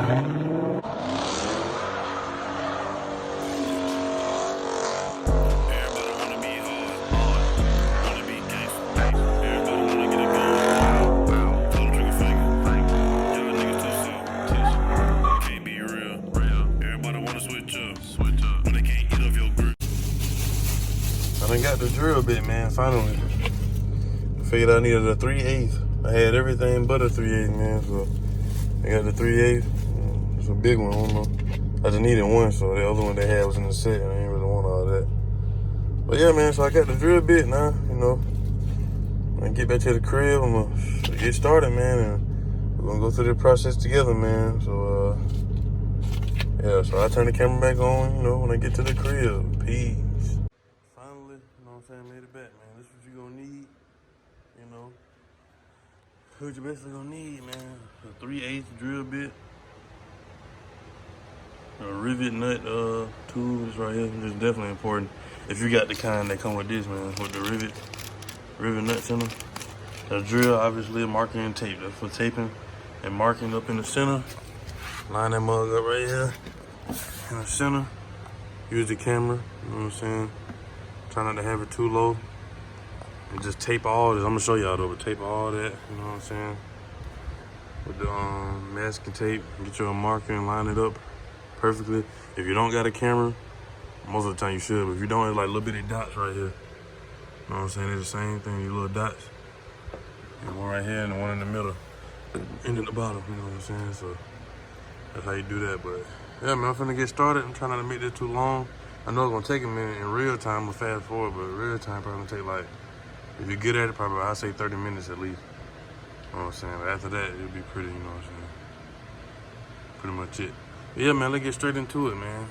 I done got the drill bit, man, finally. I figured I needed a 3/8. I had everything but a 3/8, man, so I got the 3/8. It's a big one, I don't know. I just needed one, so the other one they had was in the set, and I didn't really want all that. But yeah, man, so I got the drill bit now, you know. When I get back to the crib, I'm gonna get started, man, and we're gonna go through the process together, man. So, yeah, so I turn the camera back on, you know, when I get to the crib. Peace. Finally, you know what I'm saying, made it back, man. This is what you're gonna need, you know. What you basically gonna need, man, a 3/8 drill bit, a rivet nut tool is right here. This is definitely important. If you got the kind that come with this, man, with the rivet nuts in them. The drill, obviously, marking and tape. That's for taping and marking up in the center. Line that mug up right here in the center. Use the camera, you know what I'm saying? Try not to have it too low. And just tape all this. I'm gonna show y'all though, but tape all that, you know what I'm saying? With the masking tape, get your marker and line it up perfectly. If you don't got a camera, most of the time you should, but if you don't, it's like little bitty dots right here. You know what I'm saying? They're the same thing, these little dots. And one right here and the one in the middle. And at the bottom, you know what I'm saying? So that's how you do that. But yeah, man, I'm finna get started. I'm trying not to make this too long. I know it's gonna take a minute in real time, I'm gonna fast forward, but real time probably gonna take like, if you're good at it, probably I'd say 30 minutes at least. You know what I'm saying? But after that, it'll be pretty, you know what I'm saying? Pretty much it. But yeah, man, let's get straight into it, man.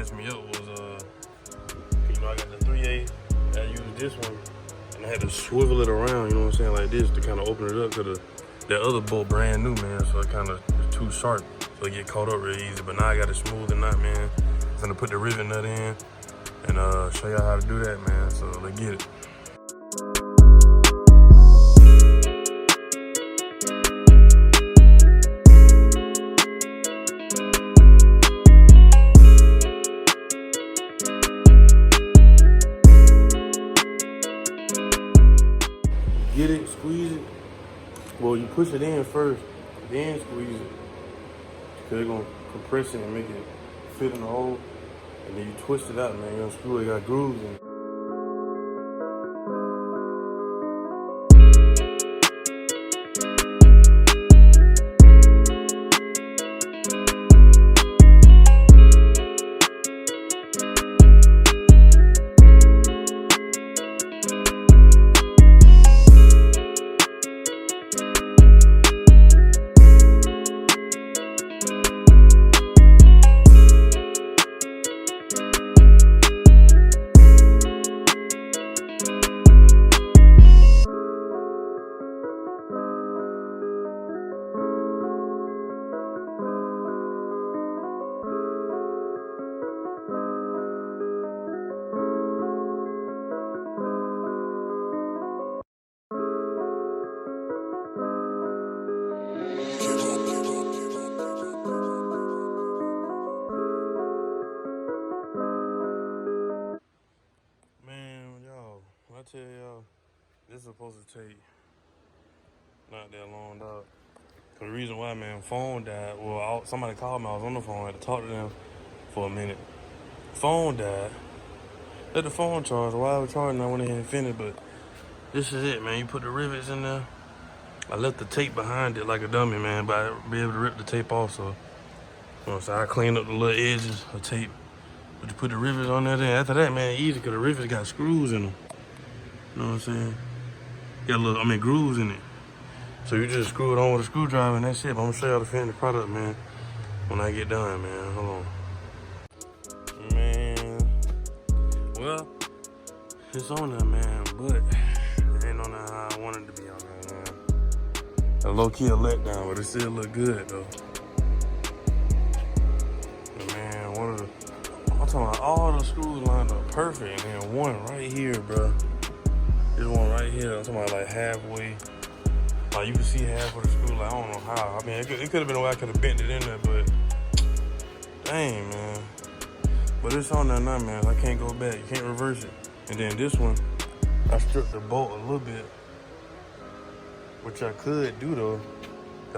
messed me up was, you know, I got the 3/8. I used this one, and I had to swivel it around, you know what I'm saying, like this to kind of open it up, because that other bolt brand new, man, so it kind of is too sharp, so it get caught up real easy. But now I got it smooth and nut, man. I'm gonna put the rivet nut in and show y'all how to do that, man. So let's get it. Get it, squeeze it. Well, you push it in first, then squeeze it. Cause it's gonna compress it and make it fit in the hole. And then you twist it out, man. You unscrew it, it got grooves in it. I tell y'all, this is supposed to take not that long, dog. Cause the reason why, man, phone died. Well, somebody called me. I was on the phone. I had to talk to them for a minute. Phone died. Let the phone charge. While I was charging, I went ahead and finished. But this is it, man. You put the rivets in there. I left the tape behind it like a dummy, man. But I'd be able to rip the tape off. So, you know, so I cleaned up the little edges of tape. But you put the rivets on there. Then after that, man, easy. Cause the rivets got screws in them. You know what I'm saying? Got grooves in it. So you just screw it on with a screwdriver and that's it. But I'm gonna show y'all the finished product, man, when I get done, man. Hold on. Man, well, it's on there, man, but it ain't on there how I wanted it to be on there, man. A low-key a letdown, but it still look good, though. And man, I'm talking about all the screws lined up perfect, and then one right here, bro. This one right here, I'm talking about like halfway. Like you can see half of the screw, like I don't know how. I mean, it could have been a way I could have bent it in there, but dang, man. But it's on there now, man. I can't go back. You can't reverse it. And then this one, I stripped the bolt a little bit, which I could do though.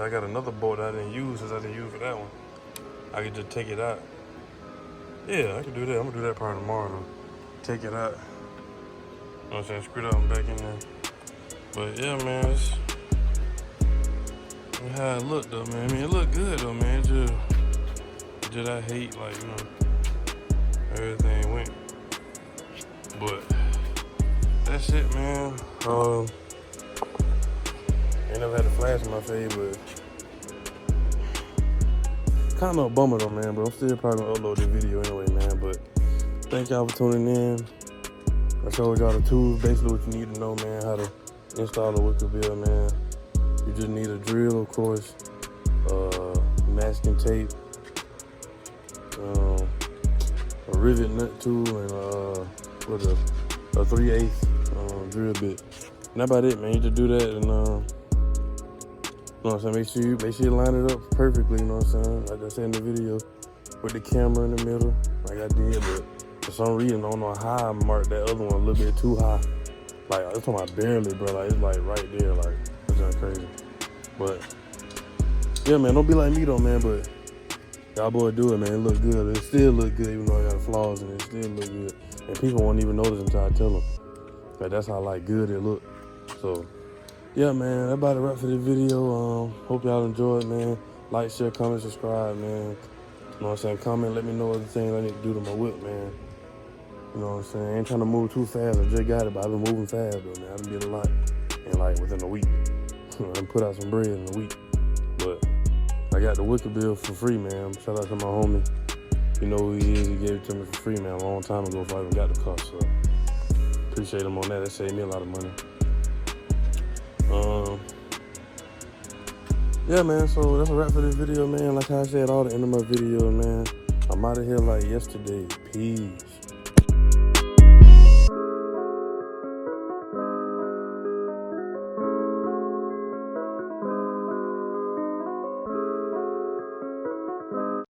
I got another bolt that I didn't use since I didn't use for that one. I could just take it out. Yeah, I can do that. I'm gonna do that part tomorrow though. Take it out. You know what I'm saying? Screw it out and back in there. But yeah, man, it's how it looked though, man. I mean, it looked good though, man. Just I hate, like, you know, everything went. But that's it, man. Ain't never had a flash in my face, but kind of a bummer though, man. But I'm still probably gonna upload this video anyway, man. But thank y'all for tuning in. I showed y'all the tools, basically what you need to know, man, how to install a Wickerbill, man. You just need a drill, of course, masking tape, a rivet nut tool, and a 3/8 drill bit. And that's about it, man. You just do that, and you know what I'm saying. Make sure you line it up perfectly. You know what I'm saying. Like I said in the video, with the camera in the middle, like I did, but for some reason, I don't know how I marked that other one a little bit too high. Like, I'm talking about barely, bro. Like, it's like right there. Like, it's not crazy. But, yeah, man, don't be like me, though, man. But y'all boy do it, man. It look good. It still look good, even though I got flaws in it. It still look good. And people won't even notice until I tell them. Like, that's how, like, good it look. So, yeah, man, that's about it right for this video. Hope y'all enjoyed, man. Like, share, comment, subscribe, man. You know what I'm saying? Comment, let me know other things I need to do to my whip, man. You know what I'm saying? I ain't trying to move too fast. I just got it, but I've been moving fast, though, man. I've been getting a lot. And, like, within a week. I done put out some bread in a week. But I got the Wickerbill for free, man. Shout out to my homie. You know who he is. He gave it to me for free, man, a long time ago before I even got the car. So appreciate him on that. That saved me a lot of money. Yeah, man, so that's a wrap for this video, man. Like I said, all the end of my video, man. I'm out of here like yesterday. Peace.